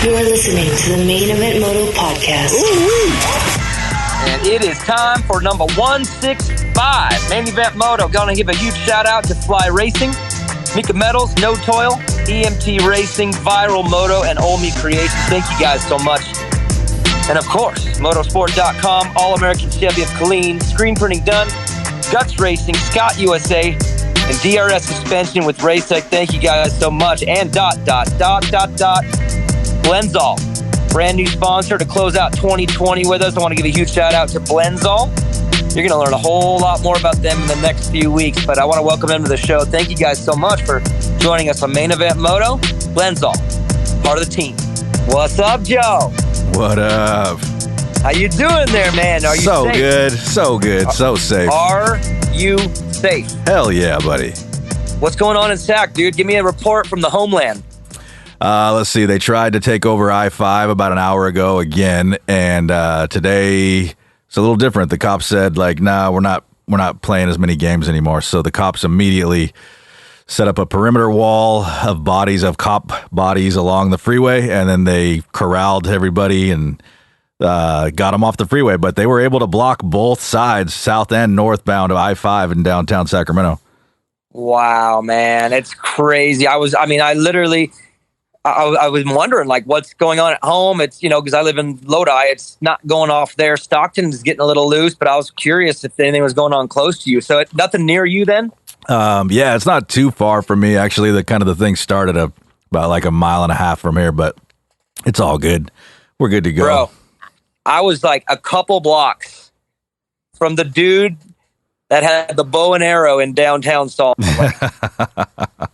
You are listening to the Main Event Moto podcast. And it is time for number 165. Main Event Moto. Gonna give a huge shout out to Fly Racing, Mika Metals, No Toil, EMT Racing, Viral Moto, and Olmi Creations. Thank you guys so much. And of course, motorsport.com, All-American Chevy of Killeen, screen printing done, Guts Racing, Scott USA, and DRS Suspension with RaceTech. Thank you guys so much. And Blenzol, brand new sponsor to close out 2020 with us. I want to give a huge shout out to Blenzol. You're going to learn a whole lot more about them in the next few weeks, but I want to welcome them to the show. Thank you guys so much for joining us on Main Event Moto. Blenzol, part of the team. What's up, Joe? What up? How you doing there, man? Are you so safe? Good, so good, so safe. Are you safe? Hell yeah, buddy. What's going on in SAC, dude? Give me a report from the homeland. Let's see. They tried to take over I-5 about an hour ago again, and today it's a little different. The cops said, like, nah, we're not playing as many games anymore. So the cops immediately set up a perimeter wall of cop bodies along the freeway, and then they corralled everybody and got them off the freeway. But they were able to block both sides, south and northbound of I-5 in downtown Sacramento. Wow, man, it's crazy. I was wondering, like, what's going on at home. It's, because I live in Lodi. It's not going off there. Stockton's getting a little loose, but I was curious if anything was going on close to you. So nothing near you then? Yeah, it's not too far from me. Actually, the thing started about like a mile and a half from here, but it's all good. We're good to go. Bro, I was like a couple blocks from the dude that had the bow and arrow in downtown Salt Lake.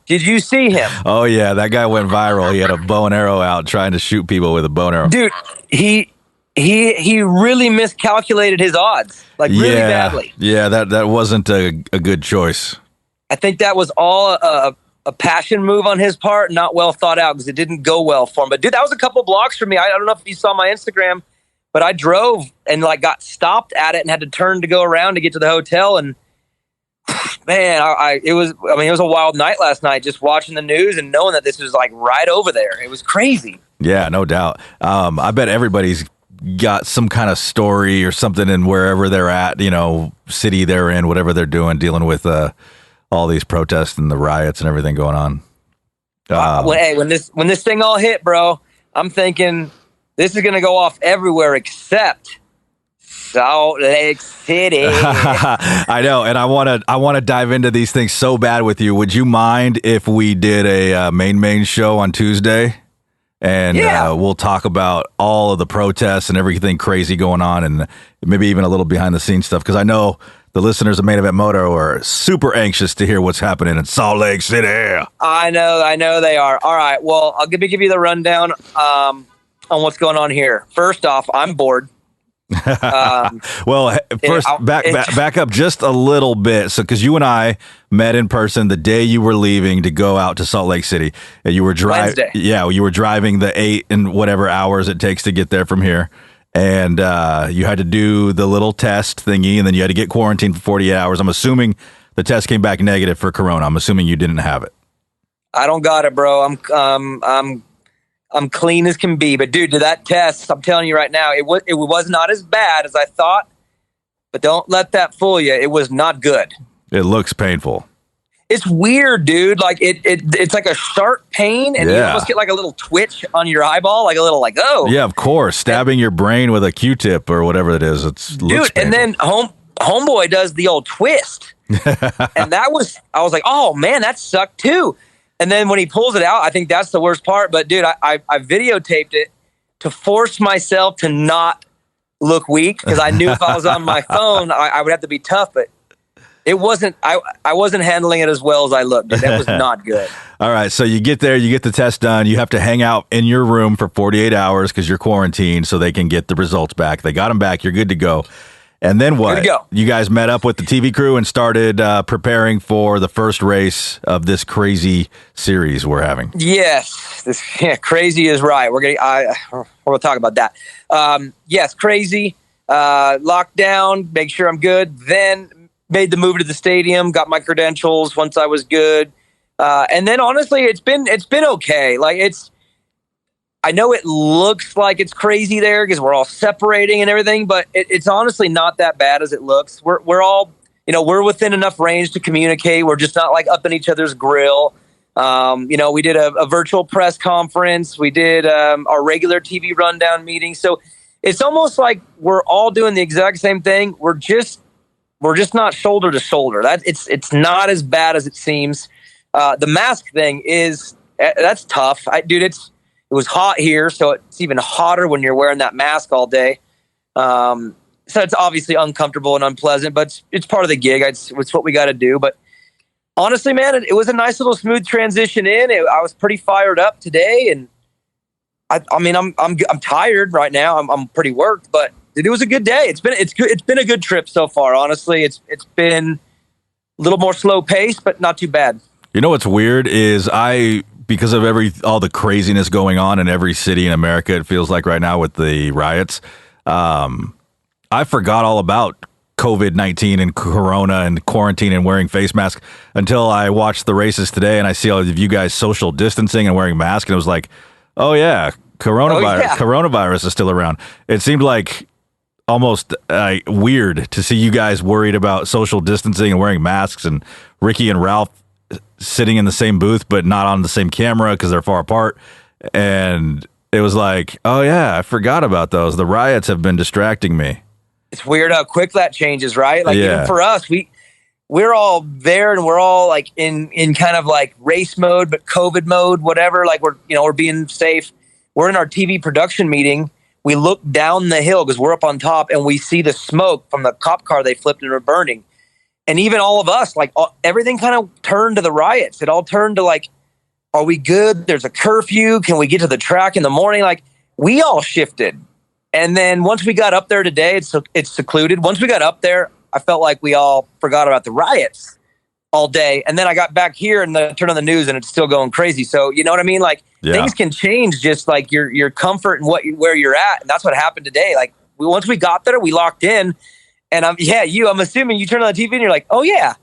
Did you see him? Oh, yeah. That guy went viral. He had a bow and arrow out trying to shoot people with a bow and arrow. Dude, he really miscalculated his odds, like really badly. Yeah, that wasn't a good choice. I think that was all a passion move on his part, not well thought out because it didn't go well for him. But, dude, that was a couple blocks from me. I don't know if you saw my Instagram, but I drove and got stopped at it and had to turn to go around to get to the hotel. And man, it was a wild night last night, just watching the news and knowing that this was like right over there. It was crazy. Yeah, no doubt. I bet everybody's got some kind of story or something in wherever they're at, city they're in, whatever they're doing, dealing with all these protests and the riots and everything going on. Hey, when this thing all hit, bro, I'm thinking this is going to go off everywhere except Salt Lake City. I know, and I want to dive into these things so bad with you. Would you mind if we did a main show on Tuesday? And we'll talk about all of the protests and everything crazy going on, and maybe even a little behind the scenes stuff, because I know the listeners of Main Event Moto are super anxious to hear what's happening in Salt Lake City. I know they are. All right, well, I'll give you the rundown on what's going on here. First off, I'm bored. Well, first, back up just a little bit. So, because you and I met in person the day you were leaving to go out to Salt Lake City, and you were driving. Yeah, you were driving the 8 and whatever hours it takes to get there from here, and you had to do the little test thingy, and then you had to get quarantined for 48 hours. I'm assuming the test came back negative for Corona. I'm assuming you didn't have it. I don't got it, bro. I'm clean as can be, but dude, to that test, I'm telling you right now, it was not as bad as I thought, but don't let that fool you. It was not good. It looks painful. It's weird, dude. Like it's like a sharp pain, and you almost get like a little twitch on your eyeball, like a little oh. Yeah, of course. Stabbing your brain with a Q-tip or whatever it is. Looks painful. And then homeboy does the old twist. And I was like, oh man, that sucked too. And then when he pulls it out, I think that's the worst part. But dude, I videotaped it to force myself to not look weak, because I knew if I was on my phone, I would have to be tough. But it wasn't. I wasn't handling it as well as I looked. Dude. That was not good. All right, so you get there, you get the test done. You have to hang out in your room for 48 hours because you're quarantined, so they can get the results back. They got them back. You're good to go. And then what? You guys met up with the TV crew and started preparing for the first race of this crazy series we're having. Yes, crazy is right. We're gonna talk about that. Yes, crazy. Lockdown. Make sure I'm good. Then made the move to the stadium. Got my credentials once I was good. And then honestly, it's been okay. Like I know it looks like it's crazy there because we're all separating and everything, but it's honestly not that bad as it looks. We're all, we're within enough range to communicate. We're just not like up in each other's grill. We did a virtual press conference. We did our regular TV rundown meeting. So it's almost like we're all doing the exact same thing. We're just not shoulder to shoulder. It's not as bad as it seems. The mask thing that's tough. It was hot here, so it's even hotter when you're wearing that mask all day. So it's obviously uncomfortable and unpleasant, but it's part of the gig. It's what we got to do. But honestly, man, it was a nice little smooth transition in. I was pretty fired up today, and I'm tired right now. I'm pretty worked, but it was a good day. It's been a good trip so far. Honestly, it's been a little more slow paced, but not too bad. You know what's weird is because of all the craziness going on in every city in America, it feels like right now with the riots, I forgot all about COVID-19 and Corona and quarantine and wearing face masks until I watched the races today and I see all of you guys social distancing and wearing masks, and it was like, oh yeah, coronavirus is still around. It seemed like almost weird to see you guys worried about social distancing and wearing masks, and Ricky and Ralph sitting in the same booth but not on the same camera because they're far apart. And it was like, oh yeah, I forgot about those. The riots have been distracting me. It's weird how quick that changes, right? Like even for us, we're all there and we're all like in kind of like race mode, but COVID mode, whatever. Like we're being safe. We're in our TV production meeting. We look down the hill because we're up on top and we see the smoke from the cop car they flipped and were burning. And even all of us, like everything kind of turned to the riots. It all turned to like, are we good? There's a curfew. Can we get to the track in the morning? Like we all shifted. And then once we got up there today, it's secluded. Once we got up there, I felt like we all forgot about the riots all day. And then I got back here and turned on the news and it's still going crazy. So you know what I mean? Like things can change just like your comfort and where you're at. And that's what happened today. Like once we got there, we locked in. And I'm assuming you turn on the TV and you're like, oh yeah,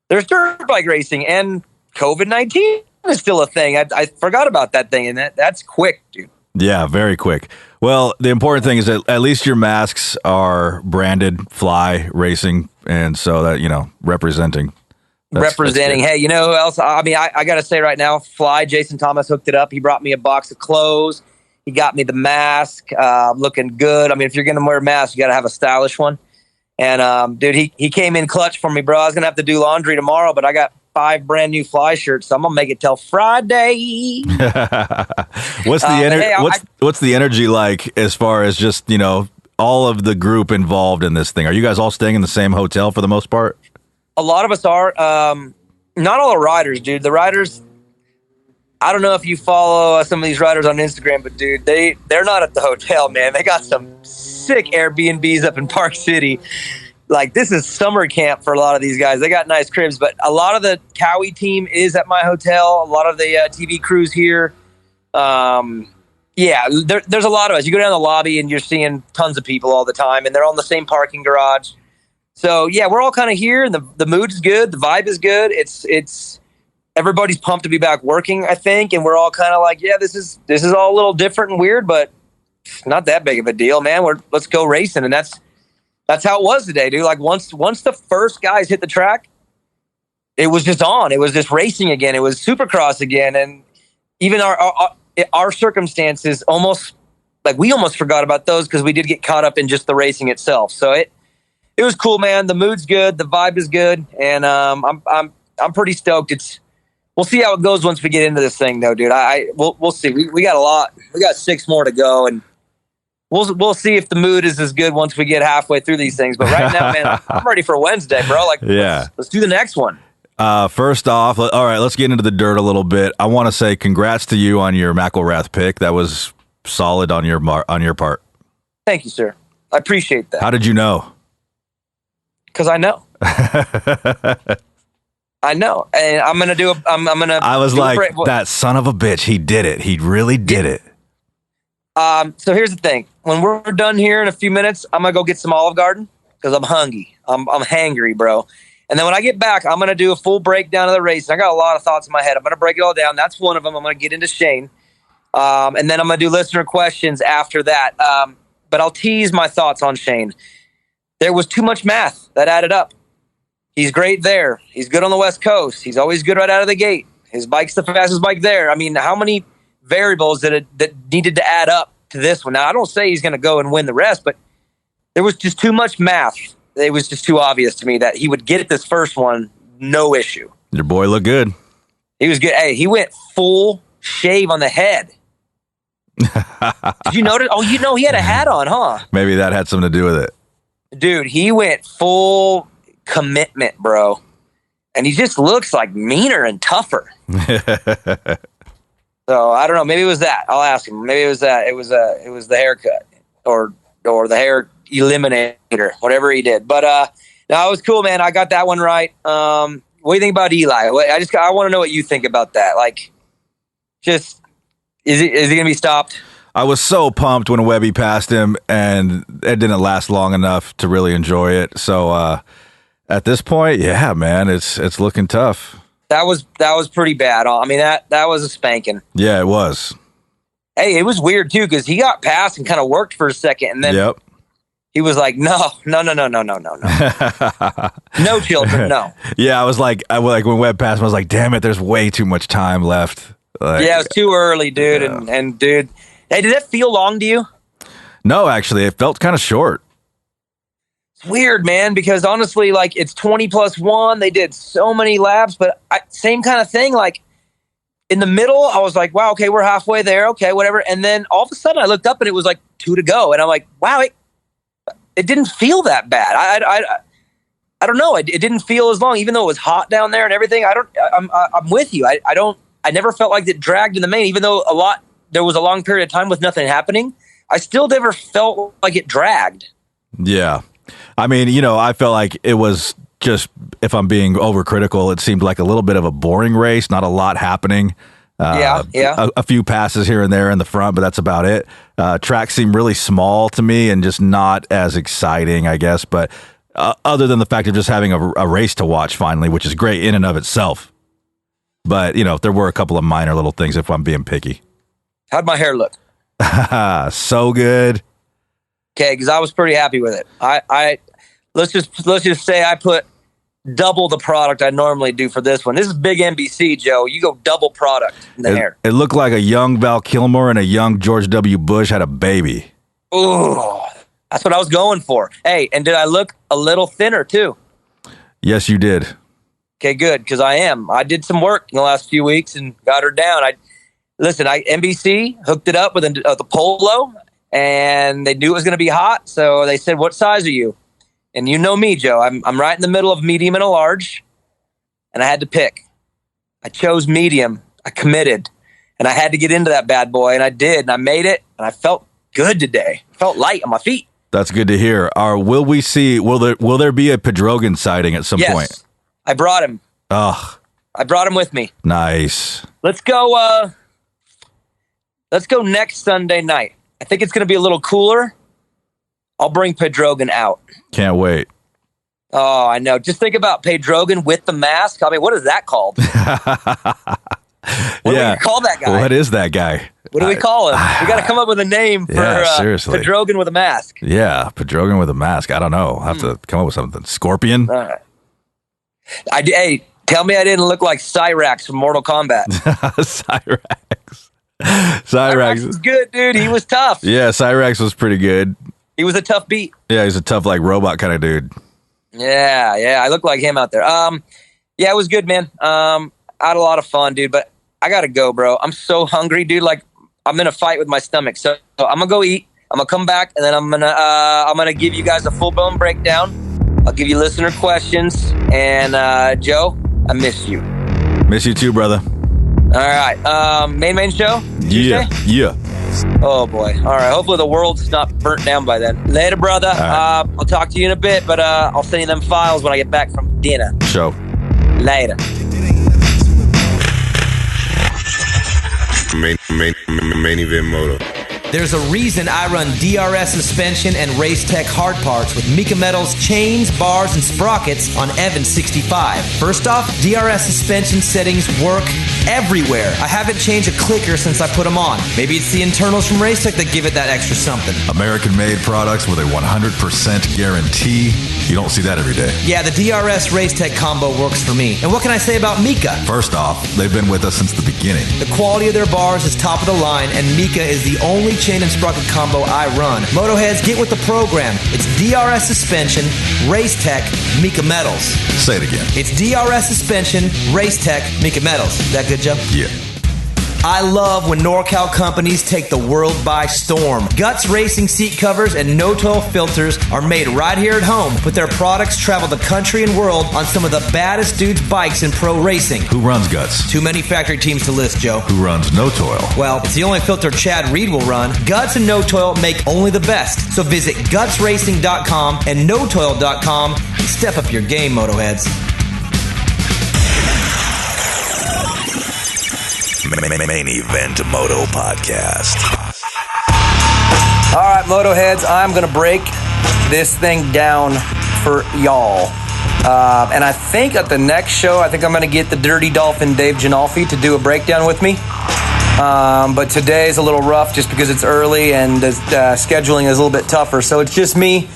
there's dirt bike racing and COVID-19 is still a thing. I forgot about that thing. And that's quick, dude. Yeah, very quick. Well, the important thing is that at least your masks are branded Fly Racing. And so that, representing. That's Hey, you know who else? I mean, I got to say right now, Fly, Jason Thomas hooked it up. He brought me a box of clothes. He got me the mask. Looking good. I mean, if you're going to wear a mask, you got to have a stylish one. And, dude, he came in clutch for me, bro. I was going to have to do laundry tomorrow, but I got 5 brand new Fly shirts, so I'm going to make it till Friday. What's the energy like as far as just, all of the group involved in this thing? Are you guys all staying in the same hotel for the most part? A lot of us are. Not all the riders, dude. The riders, I don't know if you follow some of these riders on Instagram, but, dude, they're not at the hotel, man. They got some sick Airbnbs up in Park City. Like, this is summer camp for a lot of these guys. They got nice cribs, but a lot of the Cowie team is at my hotel. A lot of the TV crews here. There's a lot of us. You go down the lobby and you're seeing tons of people all the time, and they're all in the same parking garage. So, yeah, we're all kind of here, and the mood is good. The vibe is good. It's everybody's pumped to be back working, I think, and we're all kind of like, yeah, this is all a little different and weird, but not that big of a deal, man. Let's go racing, and that's how it was today, dude. Like once the first guys hit the track, it was just on. It was just racing again. It was Supercross again, and even our circumstances almost like we almost forgot about those because we did get caught up in just the racing itself. So it was cool, man. The mood's good, the vibe is good, and I'm pretty stoked. We'll see how it goes once we get into this thing, though, dude. We'll see. We got a lot. We got 6 more to go, and we'll see if the mood is as good once we get halfway through these things. But right now, man, I'm ready for Wednesday, bro. Like, yeah, let's do the next one. First off, all right, let's get into the dirt a little bit. I want to say congrats to you on your McElrath pick. That was solid on your part. Thank you, sir. I appreciate that. How did you know? Because I know. I know, and I'm gonna do. I was like, that son of a bitch. He did it. He really did it. So here's the thing. When we're done here in a few minutes, I'm gonna go get some Olive Garden because I'm hungry. I'm hangry, bro. And then when I get back, I'm gonna do a full breakdown of the race. I got a lot of thoughts in my head. I'm gonna break it all down. That's one of them. I'm gonna get into Shane. And then I'm going to do listener questions after that. But I'll tease my thoughts on Shane. There was too much math that added up. He's great there. He's good on the West Coast. He's always good right out of the gate. His bike's the fastest bike there. I mean, how many variables that needed to add up to this one? Now, I don't say he's going to go and win the rest, but there was just too much math. It was just too obvious to me that he would get at this first one, no issue. Your boy looked good. He was good. Hey, he went full shave on the head. Did you notice? Oh, he had a hat on, huh? Maybe that had something to do with it. Dude, he went full commitment, bro. And he just looks like meaner and tougher. So I don't know. Maybe it was that. I'll ask him. Maybe it was that. It was the haircut or the hair eliminator, whatever he did. But no, it was cool, man. I got that one right. What do you think about Eli? I want to know what you think about that. Like, just is he going to be stopped? I was so pumped when Webby passed him, and it didn't last long enough to really enjoy it. So at this point, yeah, man, it's looking tough. That was pretty bad. I mean, that was a spanking. Yeah, it was. Hey, it was weird too because he got past and kind of worked for a second, and then he was like, "No, no children, no." Yeah, I was like when Webb passed, I was like, "Damn it, there's way too much time left." Like, yeah, it was too early, dude. Yeah. And dude, hey, did that feel long to you? No, actually, it felt kind of short. It's weird, man, because honestly, like, it's 20+1. They did so many laps, but same kind of thing. Like, in the middle, I was like, wow, okay, we're halfway there. Okay, whatever. And then all of a sudden I looked up and it was like 2 to go. And I'm like, wow, it didn't feel that bad. I don't know. It didn't feel as long, even though it was hot down there and everything. I'm with you. I never felt like it dragged in the main, even though there was a long period of time with nothing happening. I still never felt like it dragged. Yeah. I mean, I felt like it was just, if I'm being overcritical, it seemed like a little bit of a boring race, not a lot happening. Yeah. A few passes here and there in the front, but that's about it. Track seemed really small to me and just not as exciting, I guess. But other than the fact of just having a race to watch finally, which is great in and of itself. But, there were a couple of minor little things if I'm being picky. How'd my hair look? So good. Okay, because I was pretty happy with it. Let's just say I put double the product I normally do for this one. This is big NBC, Joe. You go double product in the hair. It looked like a young Val Kilmer and a young George W. Bush had a baby. Ooh, that's what I was going for. Hey, and did I look a little thinner too? Yes, you did. Okay, good, because I did some work in the last few weeks and got her down. NBC hooked it up with the polo, and they knew it was going to be hot, so they said, "What size are you?" And you know me, Joe. I'm right in the middle of medium and a large, and I had to pick. I chose medium. I committed, and I had to get into that bad boy, and I did, and I made it, and I felt good today. I felt light on my feet. That's good to hear. Will there be a Pedrogan sighting at some point? Yes, I brought him. Oh, I brought him with me. Nice. Let's go. Let's go next Sunday night. I think it's going to be a little cooler. I'll bring Pedrogan out. Can't wait. Oh, I know. Just think about Pedrogan with the mask. I mean, what is that called? What do we call that guy? What is that guy? What do we call him? We got to come up with a name for seriously. Pedrogan with a mask. Yeah, Pedrogan with a mask. I don't know. I'll have to come up with something. Scorpion? All right. Hey, tell me I didn't look like Cyrax from Mortal Kombat. Cyrax was good, dude. He was tough. Yeah, Cyrax was pretty good. He was a tough beat. Yeah, he's a tough, like, robot kind of dude. Yeah, I look like him out there. Yeah, it was good, man. I had a lot of fun, dude, but I gotta go, bro. I'm so hungry, dude. Like, I'm in a fight with my stomach, so I'm gonna go eat. I'm gonna come back, and then I'm gonna give you guys a full-blown breakdown. I'll give you listener questions, and Joe, I miss you. Miss you too, brother. All right, main show? Yeah. Oh boy. All right. Hopefully the world's not burnt down by then. Later, brother. Right. I'll talk to you in a bit, but I'll send you them files when I get back from dinner. Show. Later. Main event moto. There's a reason I run DRS suspension and Race Tech hard parts with Mika Metal's chains, bars, and sprockets on Evans 65. First off, DRS suspension settings work everywhere. I haven't changed a clicker since I put them on. Maybe it's the internals from Racetech that give it that extra something. American-made products with a 100% guarantee. You don't see that every day. Yeah, the DRS Racetech combo works for me. And what can I say about Mika? First off, they've been with us since the beginning. The quality of their bars is top of the line, and Mika is the only chain and sprocket combo I run. Motoheads, get with the program. It's DRS suspension, Racetech, Mika metals. Say it again. It's DRS suspension, Racetech, Mika metals. Is that good, Joe? Yeah. I love when NorCal companies take the world by storm. Guts Racing seat covers and no-toil filters are made right here at home, but their products travel the country and world on some of the baddest dudes' bikes in pro racing. Who runs Guts? Too many factory teams to list, Joe. Who runs No Toil? Well, it's the only filter Chad Reed will run. Guts and No Toil make only the best. So visit gutsracing.com and notoil.com and step up your game, Motoheads. Main Event Moto Podcast. All right, Motoheads, I'm going to break this thing down for y'all. And I think at the next show, I think I'm going to get the Dirty Dolphin Dave Ginolfi to do a breakdown with me. But today's a little rough just because it's early and the scheduling is a little bit tougher. So it's just me.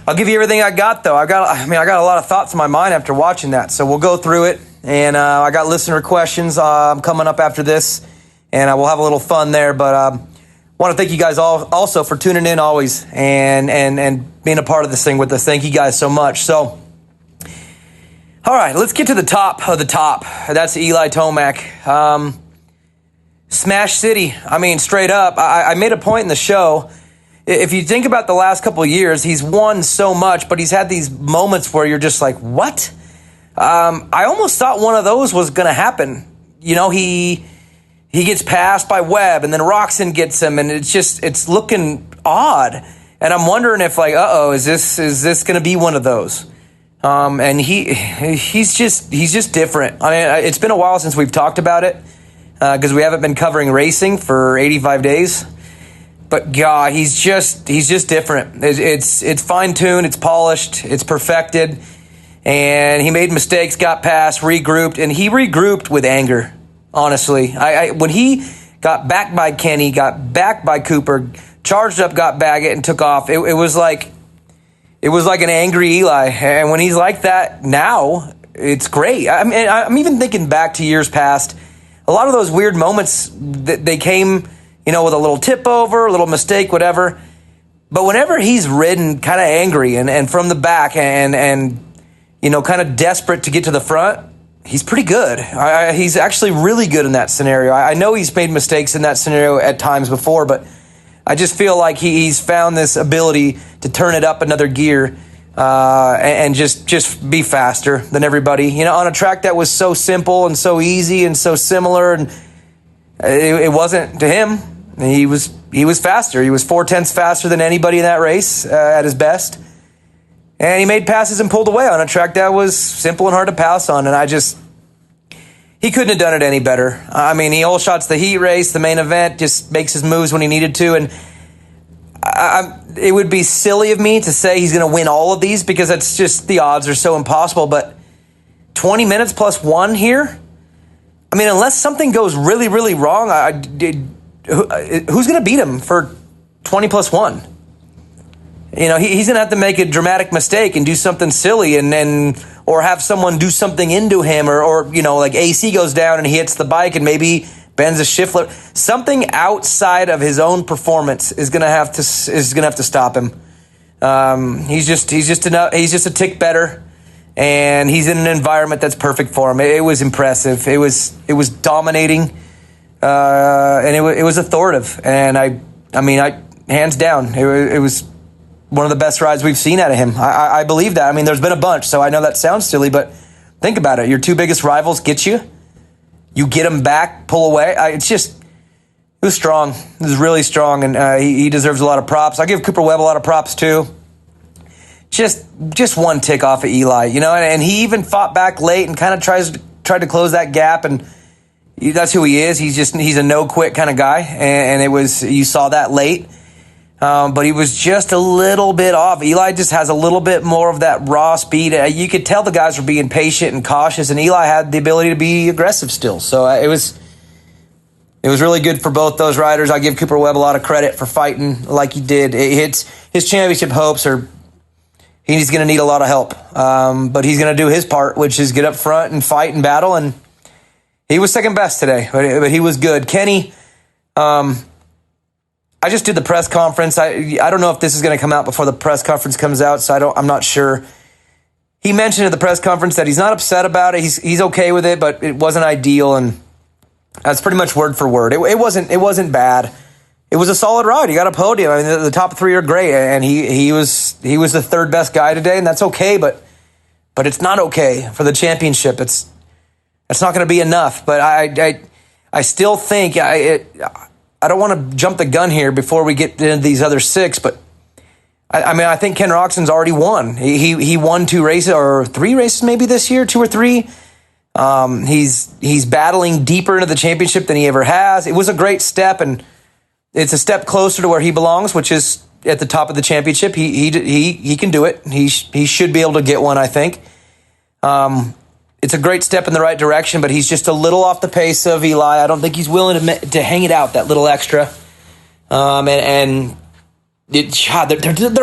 I'll give you everything I got, though. I got a lot of thoughts in my mind after watching that. So we'll go through it. And I got listener questions coming up after this, and we'll have a little fun there. But I want to thank you guys all also for tuning in always and being a part of this thing with us. Thank you guys so much. So, all right, let's get to the top of the top. That's Eli Tomac. Smash City. I mean, straight up. I made a point in the show. If you think about the last couple of years, he's won so much, but he's had these moments where you're just like, what? I almost thought one of those was going to happen. You know, he gets passed by Webb, and then Roxon gets him, and it's looking odd. And I'm wondering if, like, is this going to be one of those? And he's just different. I mean, it's been a while since we've talked about it because we haven't been covering racing for 85 days. But God, he's just different. It's fine tuned, it's polished, it's perfected. And he made mistakes, got past, regrouped, and he regrouped with anger, honestly. When he got back by Kenny, got back by Cooper, charged up, got Baggett, and took off, it was like an angry Eli. And when he's like that now, it's great. I mean, I'm even thinking back to years past. A lot of those weird moments, they came, with a little tip over, a little mistake, whatever. But whenever he's ridden kind of angry and from the back and kind of desperate to get to the front, he's pretty good. He's actually really good in that scenario. I know he's made mistakes in that scenario at times before, but I just feel like he's found this ability to turn it up another gear and just be faster than everybody. On a track that was so simple and so easy and so similar, and it wasn't to him. He was faster. He was 0.4 faster than anybody in that race at his best. And he made passes and pulled away on a track that was simple and hard to pass on. And he couldn't have done it any better. I mean, he whole shots the heat race, the main event, just makes his moves when he needed to. And it would be silly of me to say he's going to win all of these because that's just, the odds are so impossible. But 20 minutes plus one here? I mean, unless something goes really, really wrong, who's going to beat him for 20 plus one? He's going to have to make a dramatic mistake and do something silly or have someone do something into him or like AC goes down and he hits the bike and maybe bends a shift flip. Something outside of his own performance is going to have to stop him. He's just a tick better, and he's in an environment that's perfect for him. It was impressive. It was dominating, and it was authoritative. And I hands down, it was one of the best rides we've seen out of him. I believe that. I mean, there's been a bunch, so I know that sounds silly, but think about it. Your two biggest rivals get you. You get them back, pull away. It was strong. It was really strong, and he deserves a lot of props. I give Cooper Webb a lot of props, too. Just one tick off of Eli, and he even fought back late and kind of tried to close that gap, and that's who he is. He's a no-quit kind of guy, and you saw that late. but he was just a little bit off. Eli just has a little bit more of that raw speed. You could tell the guys were being patient and cautious, and Eli had the ability to be aggressive still. So it was really good for both those riders. I give Cooper Webb a lot of credit for fighting like he did. His championship hopes are, he's going to need a lot of help, but he's going to do his part, which is get up front and fight and battle, and he was second best today, but he was good. Kenny, I just did the press conference. I don't know if this is going to come out before the press conference comes out, so I'm not sure. He mentioned at the press conference that he's not upset about it. He's okay with it, but it wasn't ideal, and that's pretty much word for word. It wasn't bad. It was a solid ride. He got a podium. I mean, the top three are great, and he was the third best guy today, and that's okay. But it's not okay for the championship. It's not going to be enough. But I still think I don't want to jump the gun here before we get into these other six. But I think Ken Roczen's already won. He won 2 races or 3 races maybe this year, 2 or 3. He's battling deeper into the championship than he ever has. It was a great step, and it's a step closer to where he belongs, which is at the top of the championship. He can do it. He should be able to get one, I think. It's a great step in the right direction, but he's just a little off the pace of Eli. I don't think he's willing to hang it out that little extra. They're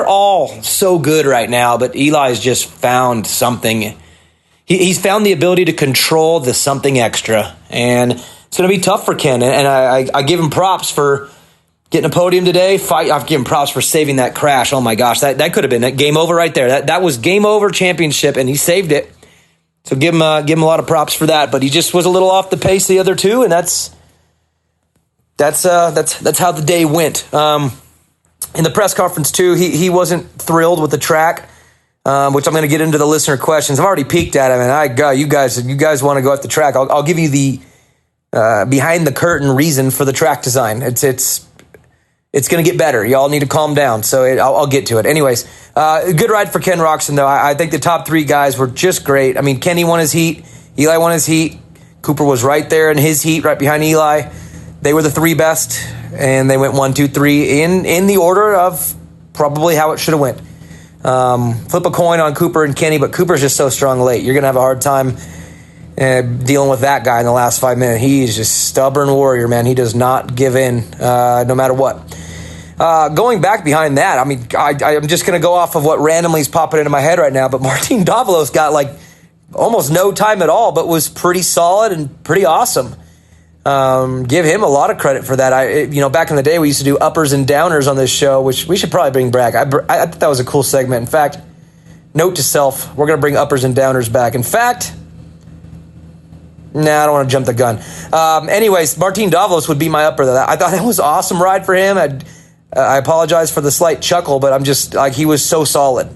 all so good right now, but Eli's just found something. He's found the ability to control the something extra, and it's going to be tough for Ken. And I give him props for getting a podium today. I've given props for saving that crash. Oh my gosh, that could have been that game over right there. That was game over championship, and he saved it. So give him a lot of props for that. But he just was a little off the pace of the other two, and that's how the day went. In the press conference too, he wasn't thrilled with the track, which I'm going to get into the listener questions. I've already peeked at him, and you guys want to go at the track. I'll give you the behind the curtain reason for the track design. It's going to get better. Y'all need to calm down. So I'll get to it. Anyways, good ride for Ken Roczen, though. I think the top 3 guys were just great. I mean, Kenny won his heat. Eli won his heat. Cooper was right there in his heat, right behind Eli. They were the 3 best, and they went 1, 2, 3 in the order of probably how it should have went. Flip a coin on Cooper and Kenny, but Cooper's just so strong late. You're going to have a hard time dealing with that guy in the last 5 minutes. He's just stubborn warrior, man. He does not give in no matter what. Going back behind that, I mean, I'm just going to go off of what randomly is popping into my head right now, but Martin Davalos got like almost no time at all, but was pretty solid and pretty awesome. Give him a lot of credit for that. Back in the day, we used to do uppers and downers on this show, which we should probably bring back. I thought that was a cool segment. In fact, note to self, we're going to bring uppers and downers back. In fact, I don't want to jump the gun. Anyways, Martin Davalos would be my upper. I thought that was an awesome ride for him. I apologize for the slight chuckle, but I'm just like, he was so solid.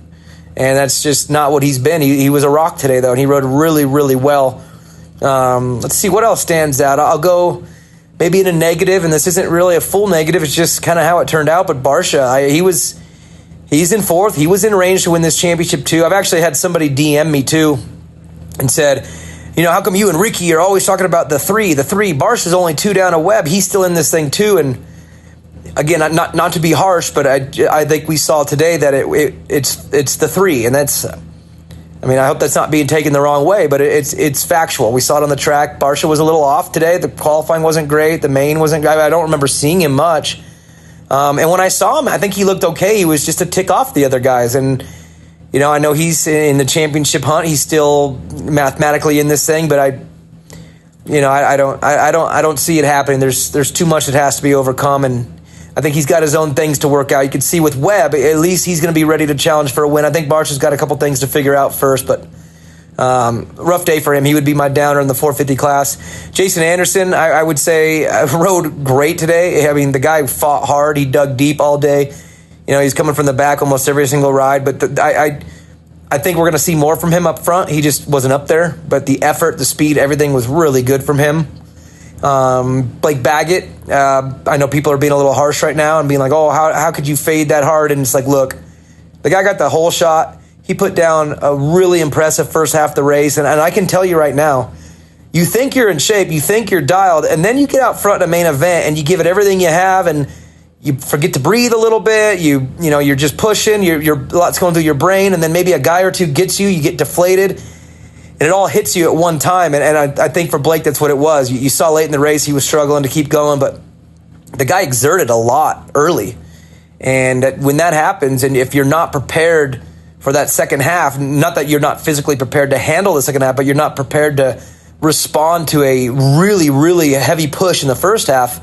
And that's just not what he's been. He was a rock today, though, and he rode really, really well. Let's see what else stands out. I'll go maybe in a negative, and this isn't really a full negative. It's just kind of how it turned out. But Barsha, he's in 4th. He was in range to win this championship, too. I've actually had somebody DM me, too, and said, how come you and Ricky are always talking about the 3? The 3, Barsha's only 2 down a Webb. He's still in this thing, too, and again, not to be harsh, but I think we saw today that it's the 3, and that's. I mean, I hope that's not being taken the wrong way, but it's factual. We saw it on the track. Barsha was a little off today. The qualifying wasn't great. The main wasn't. I don't remember seeing him much. And when I saw him, I think he looked okay. He was just a tick off the other guys, and I know he's in the championship hunt. He's still mathematically in this thing, but I don't see it happening. There's too much that has to be overcome, and I think he's got his own things to work out. You can see with Webb, at least he's going to be ready to challenge for a win. I think Barsha's got a couple things to figure out first, but rough day for him. He would be my downer in the 450 class. Jason Anderson, I would say, rode great today. I mean, the guy fought hard. He dug deep all day. He's coming from the back almost every single ride, but I think we're going to see more from him up front. He just wasn't up there, but the effort, the speed, everything was really good from him. Blake Baggett, I know people are being a little harsh right now and being like, oh, how could you fade that hard? And it's like, look, the guy got the whole shot. He put down a really impressive first half of the race. And I can tell you right now, you think you're in shape, you think you're dialed, and then you get out front in a main event and you give it everything you have, and you forget to breathe a little bit. You're just pushing. You're lots going through your brain, and then maybe a guy or two gets you. You get deflated, and it all hits you at one time. And I think for Blake, that's what it was. You saw late in the race he was struggling to keep going, but the guy exerted a lot early. And when that happens, and if you're not prepared for that second half, not that you're not physically prepared to handle the second half, but you're not prepared to respond to a really, really heavy push in the first half,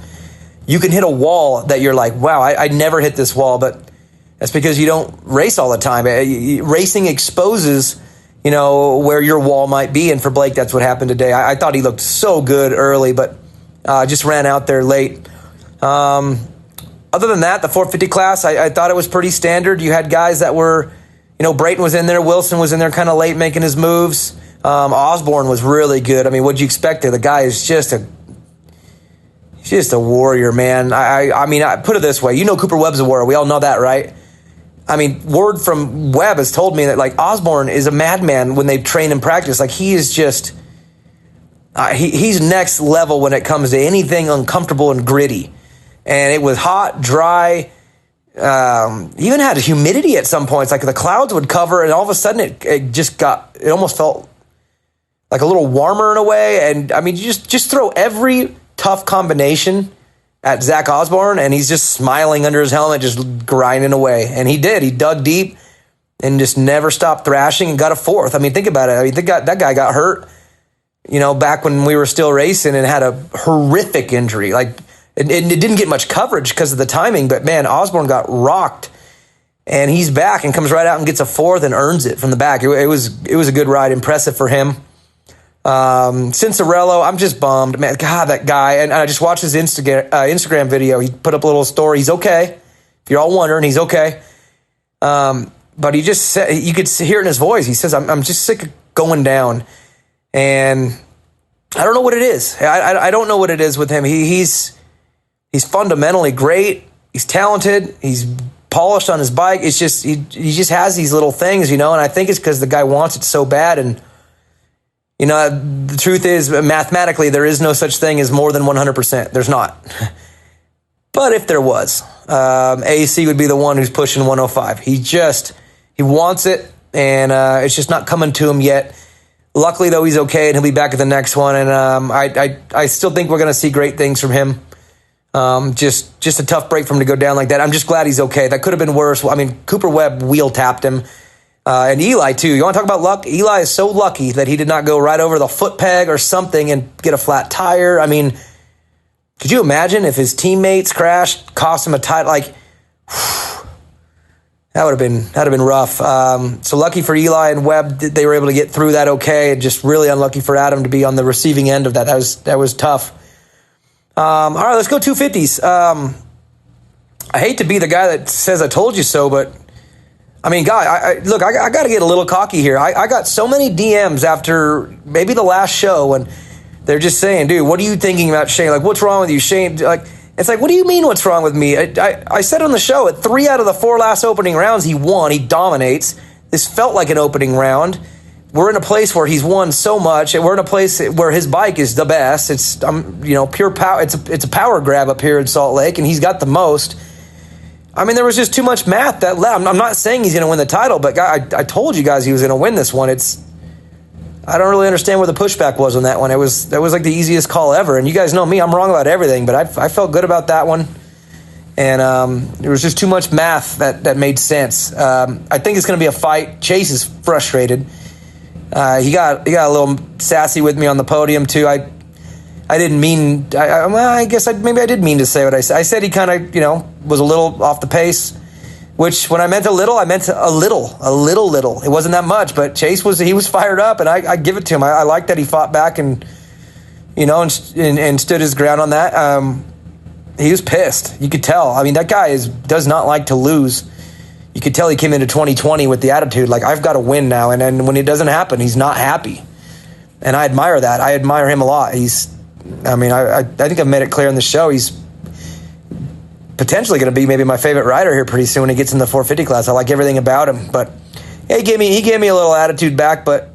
you can hit a wall that you're like, wow, I never hit this wall. But that's because you don't race all the time. Racing exposes, where your wall might be. And for Blake, that's what happened today. I thought he looked so good early, but just ran out there late. Other than that, the 450 class, I thought it was pretty standard. You had guys that were, Brayton was in there, Wilson was in there kind of late making his moves. Osborne was really good. I mean, what'd you expect there? The guy is just a warrior, man. I put it this way. Cooper Webb's a warrior. We all know that, right? I mean, word from Webb has told me that, like, Osborne is a madman when they train and practice. Like, he is just, he's next level when it comes to anything uncomfortable and gritty. And it was hot, dry, even had humidity at some points. Like, the clouds would cover, and all of a sudden it almost felt like a little warmer in a way. And, I mean, you just throw every tough combination at Zach Osborne, and he's just smiling under his helmet, just grinding away. And he did. He dug deep and just never stopped thrashing and got a fourth. I mean, think about it. I mean, that guy got hurt, back when we were still racing, and had a horrific injury. Like, it didn't get much coverage because of the timing, but, man, Osborne got rocked, and he's back and comes right out and gets a fourth and earns it from the back. It was a good ride. Impressive for him. Cincerello, I'm just bummed, man. God, that guy. And I just watched his Instagram video. He put up a little story. He's okay. If you're all wondering, he's okay. But he just said, you could hear it in his voice. He says, I'm just sick of going down. And I don't know what it is. I don't know what it is with him. He's fundamentally great. He's talented. He's polished on his bike. It's just, he just has these little things, and I think it's because the guy wants it so bad. And, the truth is, mathematically, there is no such thing as more than 100%. There's not. But if there was, AC would be the one who's pushing 105. He wants it, and it's just not coming to him yet. Luckily, though, he's okay, and he'll be back at the next one. And I still think we're going to see great things from him. Just a tough break for him to go down like that. I'm just glad he's okay. That could have been worse. I mean, Cooper Webb wheel tapped him. And Eli, too. You want to talk about luck? Eli is so lucky that he did not go right over the foot peg or something and get a flat tire. I mean, could you imagine if his teammates crashed, cost him a title? Like, that would have been rough. So lucky for Eli and Webb, they were able to get through that okay. And just really unlucky for Adam to be on the receiving end of that. That was tough. All right, let's go 250s. I hate to be the guy that says I told you so, but I mean, guy, I got to get a little cocky here. I got so many DMs after maybe the last show, and they're just saying, dude, what are you thinking about Shane? Like, what's wrong with you, Shane? Like, it's like, what do you mean what's wrong with me? I said on the show, at 3 out of the 4 last opening rounds, he won. He dominates. This felt like an opening round. We're in a place where he's won so much, and we're in a place where his bike is the best. It's pure power. It's a power grab up here in Salt Lake, and he's got the most. I mean, there was just too much math that left. I'm not saying he's going to win the title, but I told you guys he was going to win this one. I don't really understand where the pushback was on that one. That was like the easiest call ever. And you guys know me, I'm wrong about everything, but I felt good about that one. And there was just too much math that made sense. I think it's going to be a fight. Chase is frustrated. He got a little sassy with me on the podium too. I didn't mean. I guess maybe I did mean to say what I said. I said he kind of was a little off the pace, which when I meant a little, I meant a little. It wasn't that much, but Chase was fired up, and I give it to him. I like that he fought back and stood his ground on that. He was pissed. You could tell. I mean, that guy does not like to lose. You could tell he came into 2020 with the attitude like, I've got to win now. And then when it doesn't happen, he's not happy. And I admire that. I admire him a lot. I think I've made it clear in the show. He's potentially going to be maybe my favorite rider here pretty soon when he gets in the 450 class. I like everything about him. But he gave me a little attitude back. But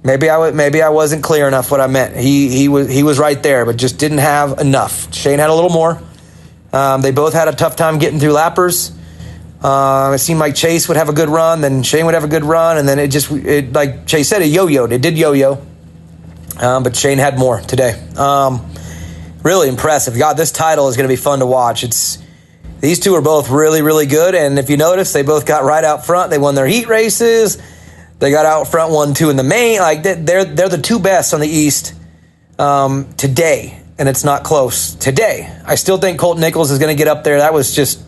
maybe I wasn't clear enough what I meant. He was right there, but just didn't have enough. Shane had a little more. They both had a tough time getting through lappers. It seemed like Chase would have a good run, then Shane would have a good run, and then it like Chase said, it yo-yoed. It did yo-yo, but Shane had more today. Really impressive. God, this title is going to be fun to watch. These two are both really, really good, and if you notice, they both got right out front. They won their heat races. They got out front 1-2 in the main. Like they're the two best on the East today, and it's not close today. I still think Colt Nichols is going to get up there. That was just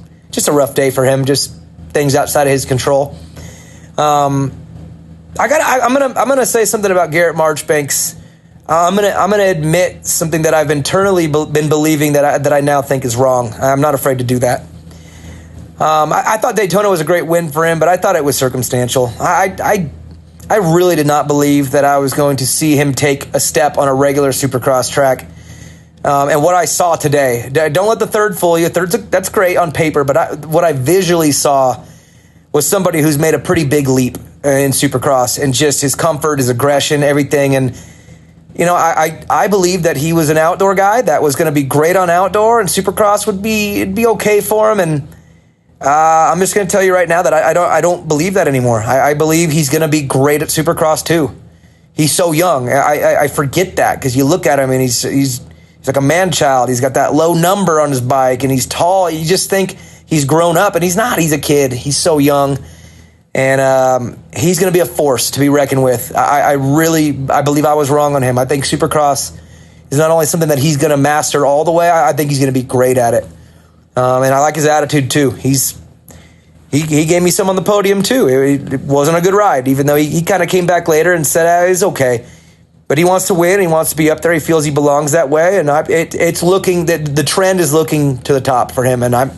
a rough day for him. Just things outside of his control. I'm gonna say something about Garrett Marchbanks. I'm gonna admit something that I've internally been believing that I now think is wrong. I'm not afraid to do that. I thought Daytona was a great win for him, but I thought it was circumstantial. I really did not believe that I was going to see him take a step on a regular Supercross track. And what I saw today, don't let the third fool you. That's great on paper, but what I visually saw was somebody who's made a pretty big leap in Supercross, and just his comfort, his aggression, everything. And I believe that he was an outdoor guy that was going to be great on outdoor, and Supercross it'd be okay for him. And I'm just going to tell you right now that I don't believe that anymore. I believe he's going to be great at Supercross too. He's so young. I forget that, because you look at him and he's like a man-child. He's got that low number on his bike, and he's tall. You just think he's grown up, and he's not. He's a kid. He's so young, and he's going to be a force to be reckoned with. I believe I was wrong on him. I think Supercross is not only something that he's going to master all the way, I think he's going to be great at it. And I like his attitude too. He gave me some on the podium too. It wasn't a good ride, even though he kind of came back later and said it's okay. But he wants to win. He wants to be up there. He feels he belongs that way, and it's looking that the trend is looking to the top for him. And I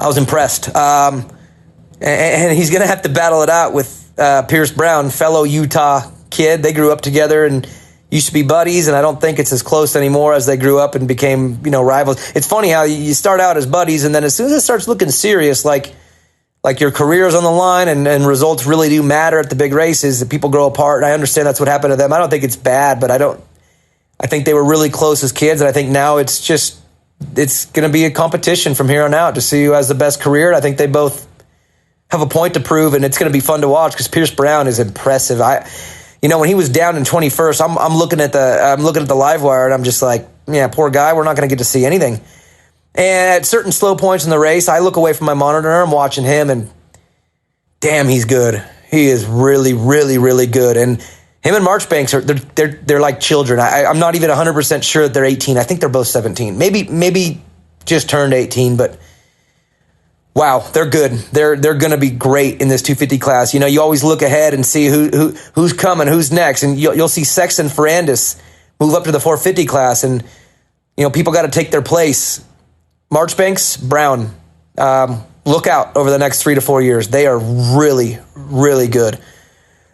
was impressed. And he's going to have to battle it out with Pierce Brown, fellow Utah kid. They grew up together and used to be buddies, and I don't think it's as close anymore as they grew up and became rivals. It's funny how you start out as buddies, and then as soon as it starts looking serious, like your career is on the line and results really do matter at the big races, that people grow apart. And I understand that's what happened to them. I don't think it's bad, but I think they were really close as kids. And I think now it's going to be a competition from here on out to see who has the best career. And I think they both have a point to prove, and it's going to be fun to watch, because Pierce Brown is impressive. When he was down in 21st, I'm looking at the live wire, and I'm just like, yeah, poor guy. We're not going to get to see anything. And at certain slow points in the race, I look away from my monitor. I'm watching him, and damn, he's good. He is really, really, really good. And him and Marchbanks they're like children. I'm not even 100% sure that they're 18. I think they're both 17. Maybe just turned 18. But wow, they're good. They're going to be great in this 250 class. You always look ahead and see who's coming, who's next, and you'll see Sexton Ferrandis move up to the 450 class, and people got to take their place. Marchbanks, Brown, look out over the next 3 to 4 years. They are really, really good.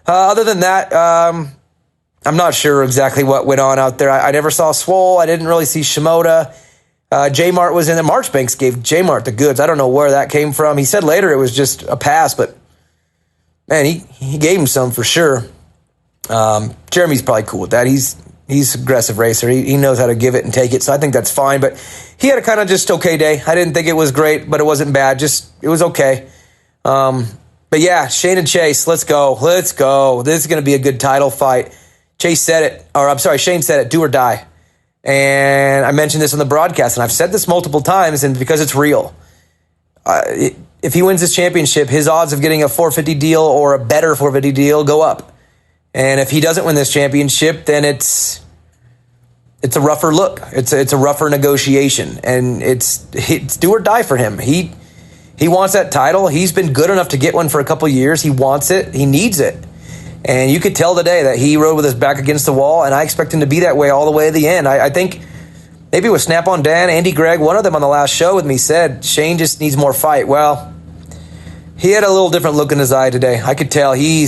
Other than that, I'm not sure exactly what went on out there. I never saw Swole. I didn't really see Shimoda. J-Mart was in there. Marchbanks gave J-Mart the goods. I don't know where that came from. He said later it was just a pass, but man, he gave him some for sure. Jeremy's probably cool with that. He's an aggressive racer. He knows how to give it and take it, so I think that's fine. But he had a kind of just okay day. I didn't think it was great, but it wasn't bad. It was okay. But yeah, Shane and Chase, let's go. This is going to be a good title fight. Shane said it, do or die. And I mentioned this on the broadcast, and I've said this multiple times, and because it's real. If he wins this championship, his odds of getting a 450 deal or a better 450 deal go up. And if he doesn't win this championship, then it's a rougher look. It's a rougher negotiation, and it's do or die for him. He wants that title. He's been good enough to get one for a couple years. He wants it. He needs it. And you could tell today that he rode with his back against the wall, and I expect him to be that way all the way to the end. I think maybe with Snap on Dan, Andy Gregg, one of them on the last show with me said Shane just needs more fight. Well, he had a little different look in his eye today. I could tell he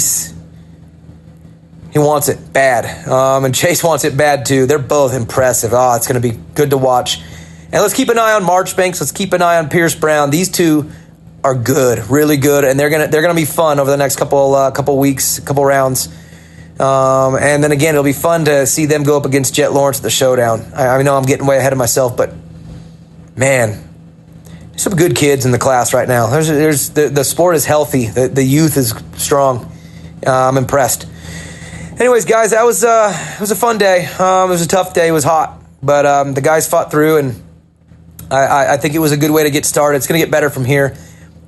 wants it bad. And Chase wants it bad too. They're both impressive. It's going to be good to watch. And let's keep an eye on Marchbanks. Let's keep an eye on Pierce Brown. These two are good, really good, and they're gonna be fun over the next couple weeks, couple rounds. And then again, it'll be fun to see them go up against Jet Lawrence at the showdown. I know I'm getting way ahead of myself, but man, there's some good kids in the class right now. There's the sport is healthy. The youth is strong. I'm impressed. Anyways, guys, it was a fun day. It was a tough day. It was hot, but the guys fought through, and I think it was a good way to get started. It's going to get better from here,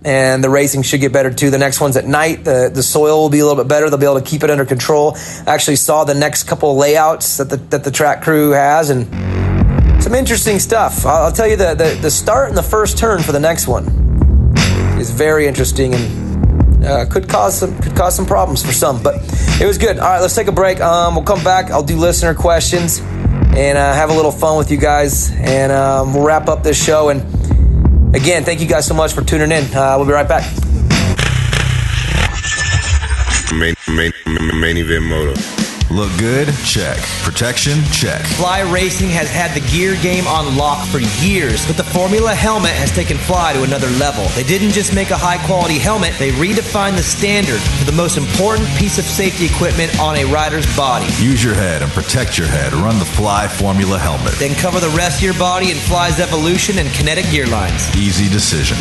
and the racing should get better too. The next one's at night. The soil will be a little bit better. They'll be able to keep it under control. I actually saw the next couple of layouts that the track crew has, and some interesting stuff. I'll tell you the start and the first turn for the next one is very interesting, and could cause some problems for some, but it was good. All right, let's take a break. We'll come back. I'll do listener questions and have a little fun with you guys, and we'll wrap up this show. And again, thank you guys so much for tuning in. We'll be right back. Main Event Moto. Look good? Check. Protection? Check. Fly Racing has had the gear game on lock for years, but the Formula helmet has taken Fly to another level. They didn't just make a high-quality helmet, they redefined the standard for the most important piece of safety equipment on a rider's body. Use your head and protect your head. Run the Fly Formula helmet. Then cover the rest of your body in Fly's Evolution and Kinetic gear lines. Easy decision.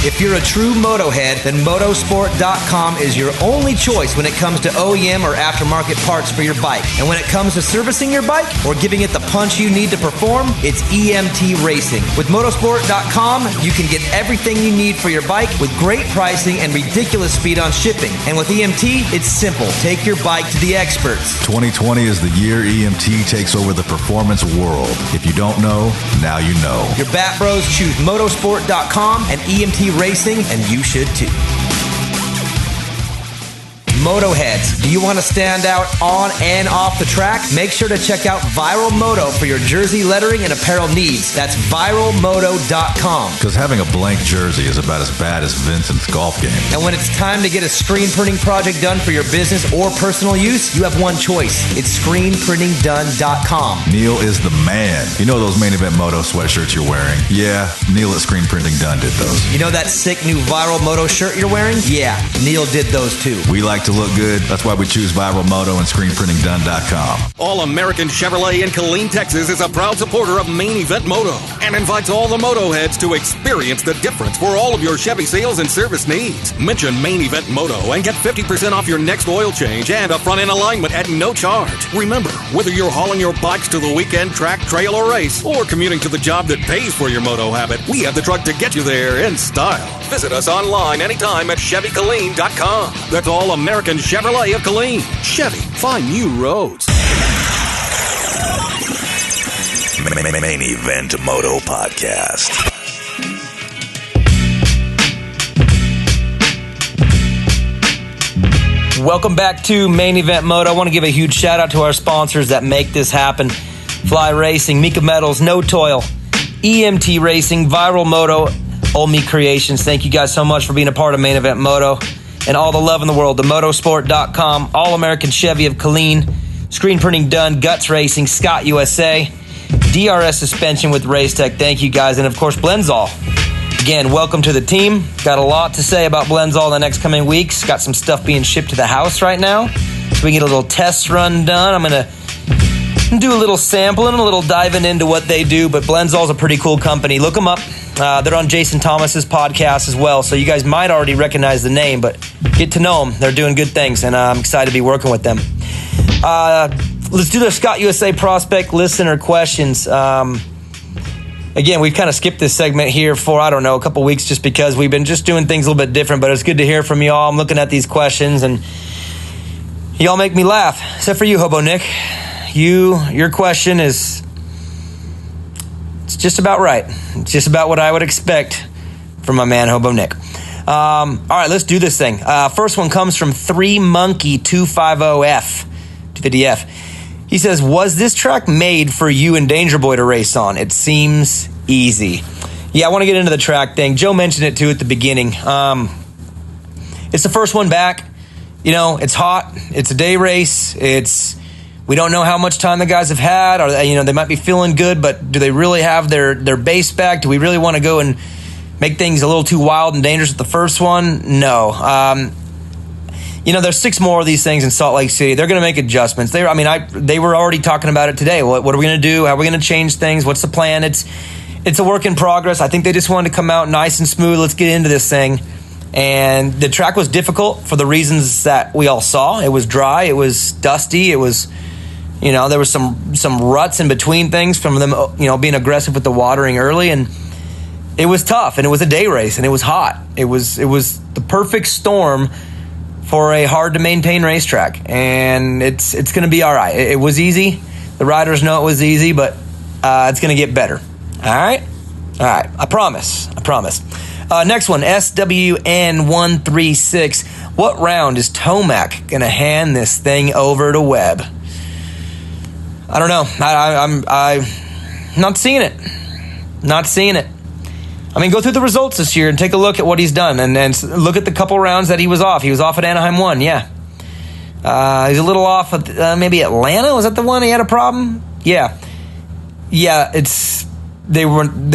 If you're a true Motohead, then motosport.com is your only choice when it comes to OEM or aftermarket parts for your bike. And when it comes to servicing your bike or giving it the punch you need to perform, it's EMT Racing. With motosport.com, you can get everything you need for your bike with great pricing and ridiculous speed on shipping. And with EMT, it's simple. Take your bike to the experts. 2020 is the year EMT takes over the performance world. If you don't know, now you know. Your Bat Bros choose motosport.com and EMT Racing, and you should too. Motoheads, do you want to stand out on and off the track? Make sure to check out Viral Moto for your jersey lettering and apparel needs. That's viralmoto.com. Because having a blank jersey is about as bad as Vincent's golf game. And when it's time to get a screen printing project done for your business or personal use, you have one choice. It's screenprintingdone.com. Neil is the man. You know those Main Event Moto sweatshirts you're wearing? Yeah, Neil at Screen Printing Done did those. You know that sick new Viral Moto shirt you're wearing? Yeah, Neil did those too. We like to look good. That's why we choose Viral Moto and ScreenPrintingDone.com. All American Chevrolet in Killeen, Texas is a proud supporter of Main Event Moto and invites all the Moto heads to experience the difference for all of your Chevy sales and service needs. Mention Main Event Moto and get 50% off your next oil change and a front end alignment at no charge. Remember, whether you're hauling your bikes to the weekend track, trail, or race, or commuting to the job that pays for your moto habit, we have the truck to get you there in style. Visit us online anytime at ChevyKilleen.com. That's all American Chevrolet of Killeen. Chevy, find new roads. Main Event Moto Podcast. Welcome back to Main Event Moto. I want to give a huge shout out to our sponsors that make this happen. Fly Racing, Mika Metals, No Toil, EMT Racing, Viral Moto, Old Me Creations. Thank you guys so much for being a part of Main Event Moto. And all the love in the world to motosport.com, All American Chevy of Killeen, Screen Printing Done, Guts Racing, Scott USA, DRS Suspension with Racetech. Thank you guys. And of course, Blenzall. Again, welcome to the team. Got a lot to say about Blenzall in the next coming weeks. Got some stuff being shipped to the house right now, so we can get a little test run done. I'm going to do a little sampling, a little diving into what they do, but Blenzall's a pretty cool company. Look them up. They're on Jason Thomas's podcast as well, so you guys might already recognize the name, but get to know them. They're doing good things, and I'm excited to be working with them. Let's do the Scott USA Prospect listener questions. Again, we've kind of skipped this segment here for, I don't know, a couple weeks just because we've been just doing things a little bit different, but it's good to hear from y'all. I'm looking at these questions, and y'all make me laugh, except for you, Hobo Nick. Your question is... it's just about right. It's just about what I would expect from my man, Hobo Nick. All right, let's do this thing. First one comes from 3Monkey250F. He says, was this track made for you and Danger Boy to race on? It seems easy. Yeah, I want to get into the track thing. Joe mentioned it too at the beginning. It's the first one back. You know, it's hot. It's a day race. We don't know how much time the guys have had. Or, they might be feeling good, but do they really have their base back? Do we really want to go and make things a little too wild and dangerous with the first one? No. there's 6 more of these things in Salt Lake City. They're going to make adjustments. They were already talking about it today. What are we going to do? How are we going to change things? What's the plan? It's a work in progress. I think they just wanted to come out nice and smooth. Let's get into this thing. And the track was difficult for the reasons that we all saw. It was dry. It was dusty. It was, there was some ruts in between things from them, being aggressive with the watering early. And it was tough. And it was a day race. And it was hot. It was the perfect storm for a hard to maintain racetrack, and it's going to be all right. It was easy. The riders know it was easy, but it's going to get better. All right. I promise. Next one, SWN136. What round is Tomac going to hand this thing over to Webb? I don't know. I'm not seeing it. I mean, go through the results this year and take a look at what he's done, and look at the couple rounds that he was off. He was off at Anaheim 1, yeah. He's a little off at maybe Atlanta. Was that the one he had a problem? Yeah. They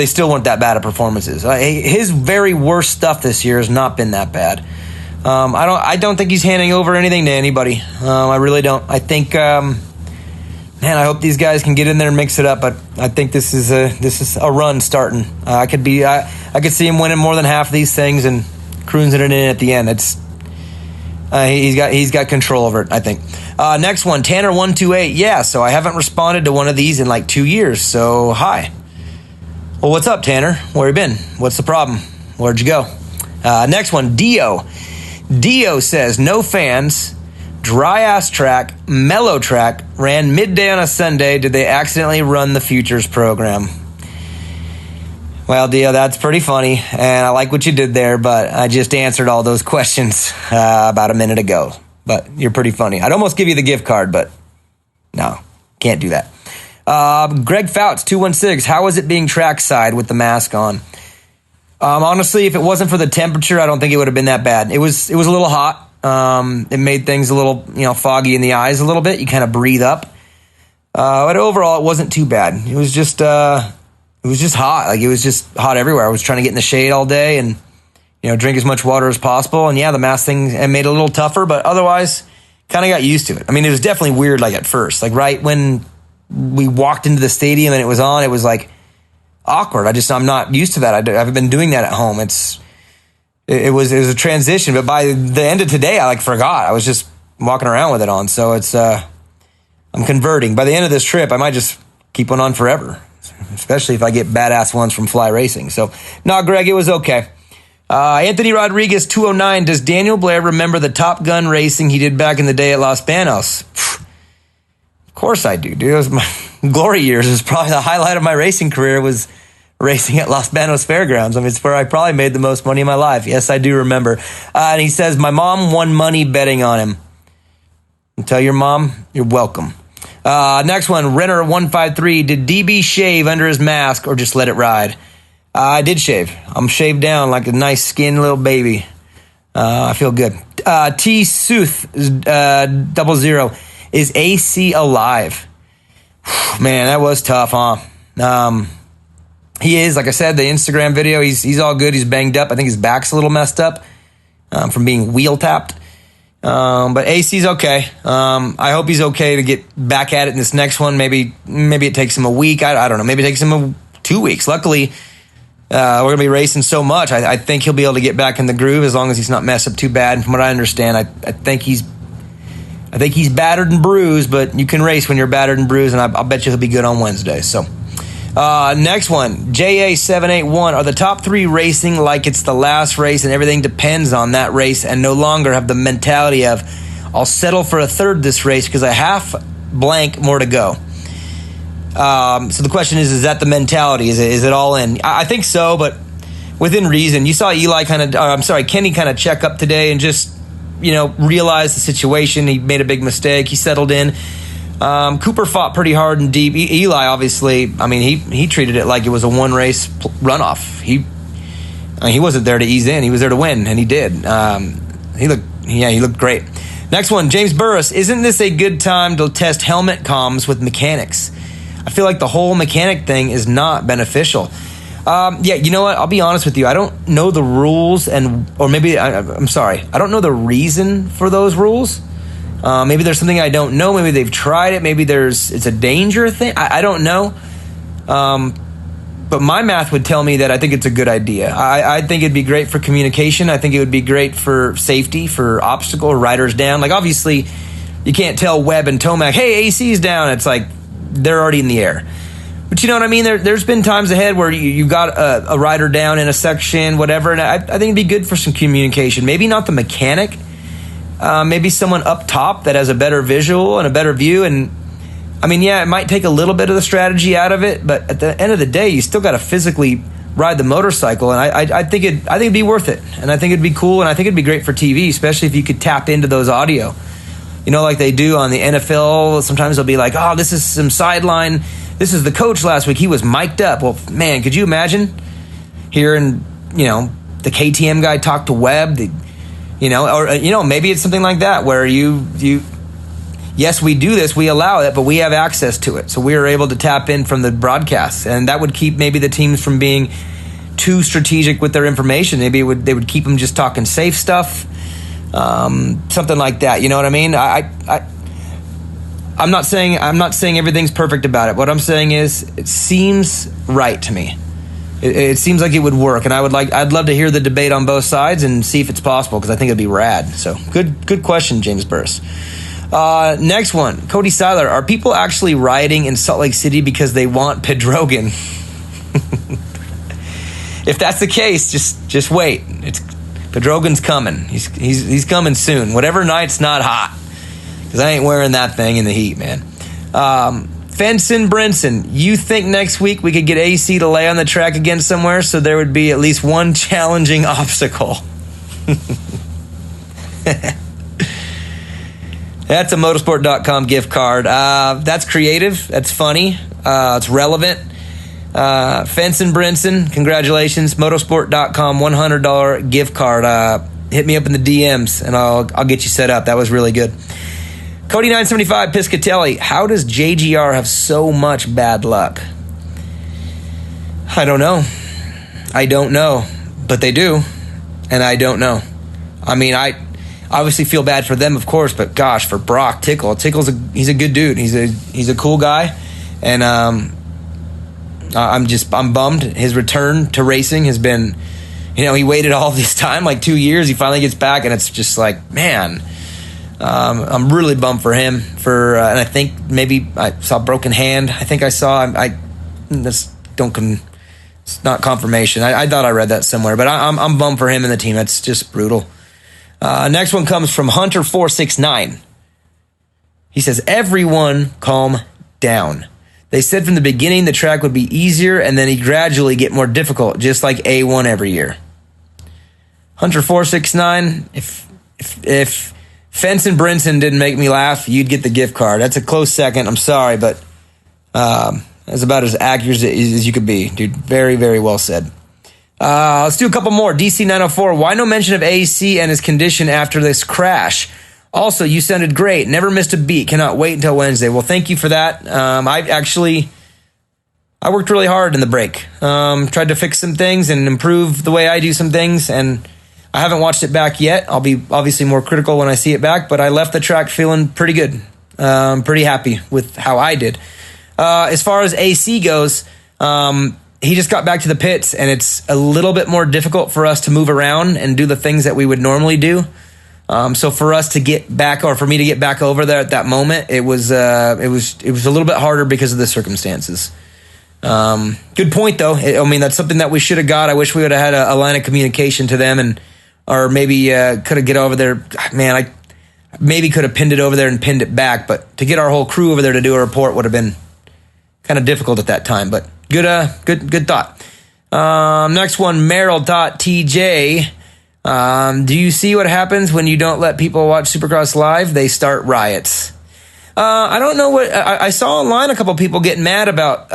still weren't that bad of performances. His very worst stuff this year has not been that bad. I don't think he's handing over anything to anybody. I really don't. I think. Man, I hope these guys can get in there and mix it up. But I think this is a run starting. I could see him winning more than half of these things and cruising it in at the end. He's got control over it, I think. Next one, Tanner128. Yeah, so I haven't responded to one of these in like 2 years. So hi. Well, what's up, Tanner? Where you been? What's the problem? Where'd you go? Next one, Dio. Dio says no fans. Dry ass track, mellow track, ran midday on a Sunday. Did they accidentally run the Futures program? Well, Dio, that's pretty funny, and I like what you did there, but I just answered all those questions about a minute ago. But you're pretty funny. I'd almost give you the gift card, but no, can't do that. Greg Fouts, 216. How was it being trackside with the mask on? Honestly, if it wasn't for the temperature, I don't think it would have been that bad. It was a little hot. It made things a little, foggy in the eyes a little bit. You kind of breathe up. But overall, it wasn't too bad. It was just hot. Like, it was just hot everywhere. I was trying to get in the shade all day and, drink as much water as possible. And yeah, the mask thing made it a little tougher, but otherwise kind of got used to it. I mean, it was definitely weird, like at first, like right when we walked into the stadium and it was on, it was like awkward. I'm not used to that. I've been doing that at home. It was a transition, but by the end of today, I forgot. I was just walking around with it on. So I'm converting. By the end of this trip, I might just keep one on forever, especially if I get badass ones from Fly Racing. So, no, Greg, it was okay. Anthony Rodriguez, 209. Does Daniel Blair remember the Top Gun racing he did back in the day at Los Banos? Of course I do, dude. It was my glory years. It was probably the highlight of my racing career was racing at Los Banos Fairgrounds. I mean, it's where I probably made the most money in my life. Yes, I do remember. And he says, my mom won money betting on him. And tell your mom, you're welcome. Next one, Renner153. Did DB shave under his mask or just let it ride? I did shave. I'm shaved down like a nice skinned little baby. I feel good. T Sooth 00. Is AC alive? Man, that was tough, huh? He is, like I said, the Instagram video, he's all good. He's banged up. I think his back's a little messed up from being wheel tapped. But AC's okay. I hope he's okay to get back at it in this next one. Maybe it takes him a week. I don't know. Maybe it takes him 2 weeks. Luckily, we're going to be racing so much. I think he'll be able to get back in the groove as long as he's not messed up too bad. And from what I understand, I think he's battered and bruised, but you can race when you're battered and bruised, and I'll bet you he'll be good on Wednesday. So. Next one, JA781. Are the top 3 racing like it's the last race and everything depends on that race and no longer have the mentality of I'll settle for a third this race because I have blank more to go? So the question is that the mentality? Is it all in? I think so, but within reason. You saw Kenny kind of check up today and just, realize the situation. He made a big mistake. He settled in. Cooper fought pretty hard and deep. Eli, obviously, I mean, he treated it like it was a one-race runoff. He wasn't there to ease in. He was there to win, and he did. He looked great. Next one, James Burris. Isn't this a good time to test helmet comms with mechanics? I feel like the whole mechanic thing is not beneficial. Yeah, you know what? I'll be honest with you. I don't know the rules, or maybe I'm sorry. I don't know the reason for those rules. Maybe there's something I don't know. Maybe they've tried it. Maybe it's a danger thing. I don't know. But my math would tell me that I think it's a good idea. I think it'd be great for communication. I think it would be great for safety, for obstacle riders down. Like, obviously, you can't tell Webb and Tomac, hey, AC's down. It's like they're already in the air. But you know what I mean? There's been times ahead where you got a rider down in a section, whatever, and I think it'd be good for some communication. Maybe not the mechanic. Maybe someone up top that has a better visual and a better view. And I mean, yeah, it might take a little bit of the strategy out of it, but at the end of the day, you still got to physically ride the motorcycle. And I think it'd be worth it. And I think it'd be cool. And I think it'd be great for TV, especially if you could tap into those audio. You know, like they do on the NFL. Sometimes they'll be like, oh, this is some sideline. This is the coach last week. He was mic'd up. Well, man, could you imagine hearing, the KTM guy talk to Webb? Or maybe it's something like that where yes, we do this, we allow it, but we have access to it. So we are able to tap in from the broadcast. And that would keep maybe the teams from being too strategic with their information. Maybe they would keep them just talking safe stuff. Something like that. You know what I mean? I'm not saying everything's perfect about it. What I'm saying is it seems right to me. It seems like it would work, and I'd love to hear the debate on both sides and see if it's possible, because I think it'd be rad. So good question, James Burris. Next one, Cody Seiler. Are people actually riding in Salt Lake City because they want Pedrogan? If that's the case, just wait. Pedrogan's coming. He's coming soon. Whatever night's not hot, because I ain't wearing that thing in the heat, man. Fenson Brinson, you think next week we could get AC to lay on the track again somewhere so there would be at least one challenging obstacle? That's a motorsport.com gift card. That's creative. That's funny. It's relevant. Fenson Brinson, congratulations. Motorsport.com $100 gift card. Hit me up in the DMs and I'll get you set up. That was really good. Cody 975 Piscatelli, how does JGR have so much bad luck? I don't know, but they do, and I don't know. I mean, I obviously feel bad for them, of course, but gosh, for Brock Tickle's he's a good dude. He's a cool guy, and I'm bummed. His return to racing has been, he waited all this time, like 2 years. He finally gets back, and it's just like, man. I'm really bummed for him. And I think maybe I saw broken hand. I think I saw. It's not confirmation. I thought I read that somewhere, but I'm bummed for him and the team. That's just brutal. Next one comes from Hunter469. He says, "Everyone, calm down. They said from the beginning the track would be easier, and then he'd gradually get more difficult, just like A1 every year." Hunter469. If Fenson Brinson didn't make me laugh, you'd get the gift card. That's a close second. I'm sorry, but that's about as accurate as you could be, dude. Very, very well said. Let's do a couple more. DC904, why no mention of AC and his condition after this crash? Also, you sounded great. Never missed a beat. Cannot wait until Wednesday. Well, thank you for that. I worked really hard in the break. Tried to fix some things and improve the way I do some things, and I haven't watched it back yet. I'll be obviously more critical when I see it back, but I left the track feeling pretty good. Pretty happy with how I did. As far as AC goes, he just got back to the pits, and it's a little bit more difficult for us to move around and do the things that we would normally do. So for us to get back, or for me to get back over there at that moment, it was a little bit harder because of the circumstances. Good point, though. That's something that we should have got. I wish we would have had a line of communication to them, or maybe could have get over there. Man, I maybe could have pinned it over there and pinned it back, but to get our whole crew over there to do a report would have been kind of difficult at that time. But good thought. Next one, Meryl.tj. Do you see what happens when you don't let people watch Supercross live? They start riots. I don't know what I saw online. A couple people getting mad about,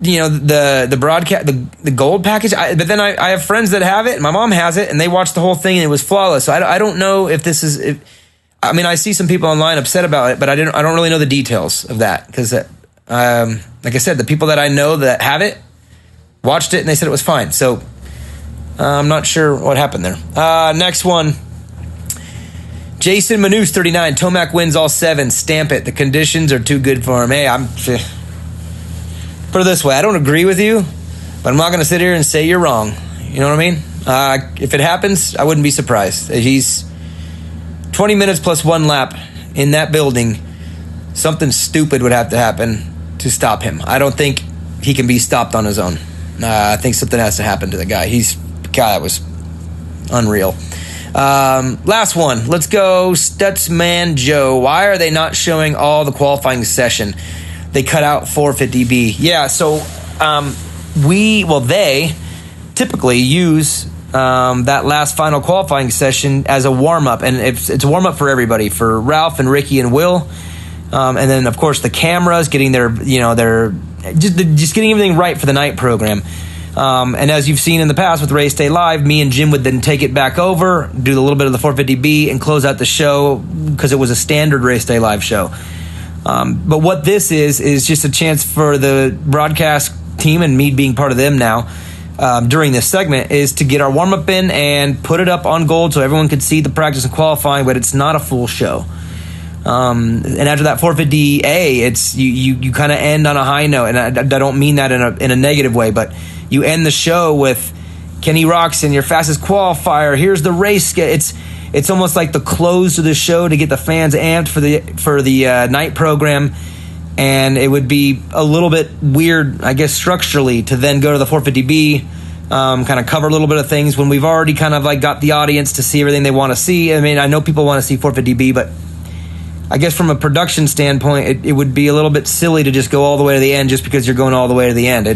the broadcast, the gold package. But then I have friends that have it. My mom has it, and they watched the whole thing, and it was flawless. So I don't know if this is. I see some people online upset about it, but I don't really know the details of that, because Like I said, the people that I know that have it watched it and they said it was fine. So I'm not sure what happened there. Next one. Jason Manus, 39. Tomac wins all 7. Stamp it. The conditions are too good for him. Hey, put it this way. I don't agree with you, but I'm not going to sit here and say you're wrong. You know what I mean? If it happens, I wouldn't be surprised. He's 20 minutes plus 1 lap in that building. Something stupid would have to happen to stop him. I don't think he can be stopped on his own. I think something has to happen to the guy. That was unreal. Last one. Let's go Stutzman Joe. Why are they not showing all the qualifying session? They cut out 450B. Yeah, so they typically use that last final qualifying session as a warm-up. And it's a warm-up for everybody, for Ralph and Ricky and Will. And then, of course, the cameras, getting their just getting everything right for the night program. And as you've seen in the past with Race Day Live, me and Jim would then take it back over, do a little bit of the 450B, and close out the show because it was a standard Race Day Live show. But what this is just a chance for the broadcast team, and me being part of them now, during this segment, is to get our warm-up in and put it up on Gold so everyone could see the practice and qualifying, but it's not a full show. And after that 450A, it's you kind of end on a high note, and I don't mean that in a negative way, but you end the show with Kenny Roxon, your fastest qualifier. Here's the race. It's almost like the close to the show to get the fans amped for the night program, and it would be a little bit weird, I guess, structurally, to then go to the 450B, kind of cover a little bit of things when we've already kind of like got the audience to see everything they want to see. I mean, I know people want to see 450B, but I guess from a production standpoint, it would be a little bit silly to just go all the way to the end just because you're going all the way to the end.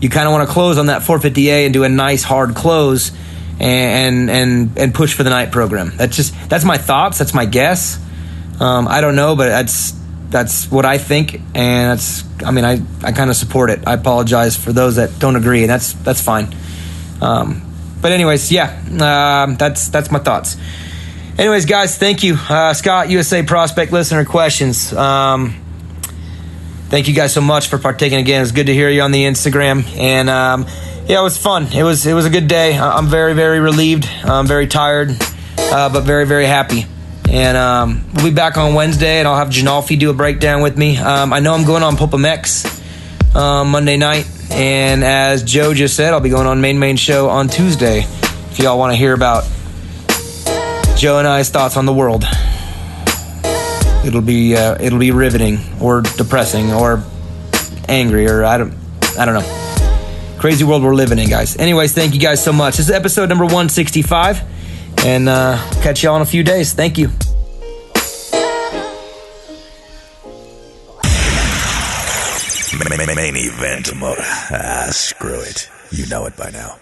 You kind of want to close on that 450A and do a nice hard close and push for the night program. That's my thoughts. That's my guess. I don't know, but that's what I think, and I kind of support it. I apologize for those that don't agree, and that's fine. But anyways, yeah, that's my thoughts. Anyways, guys, thank you. Scott, USA Prospect listener questions. Thank you guys so much for partaking again. It was good to hear you on the Instagram. And, it was fun. It was a good day. I'm very, very relieved. I'm very tired, but very, very happy. And we'll be back on Wednesday, and I'll have Janalfi do a breakdown with me. I know I'm going on Popamex Monday night. And as Joe just said, I'll be going on Main Show on Tuesday if y'all want to hear about Joe and I's thoughts on the world. It'll be riveting or depressing or angry, or I don't know. Crazy world we're living in, guys. Anyways, thank you guys so much. This is episode number 165, and catch y'all in a few days. Thank you. Main event motor. Screw it. You know it by now.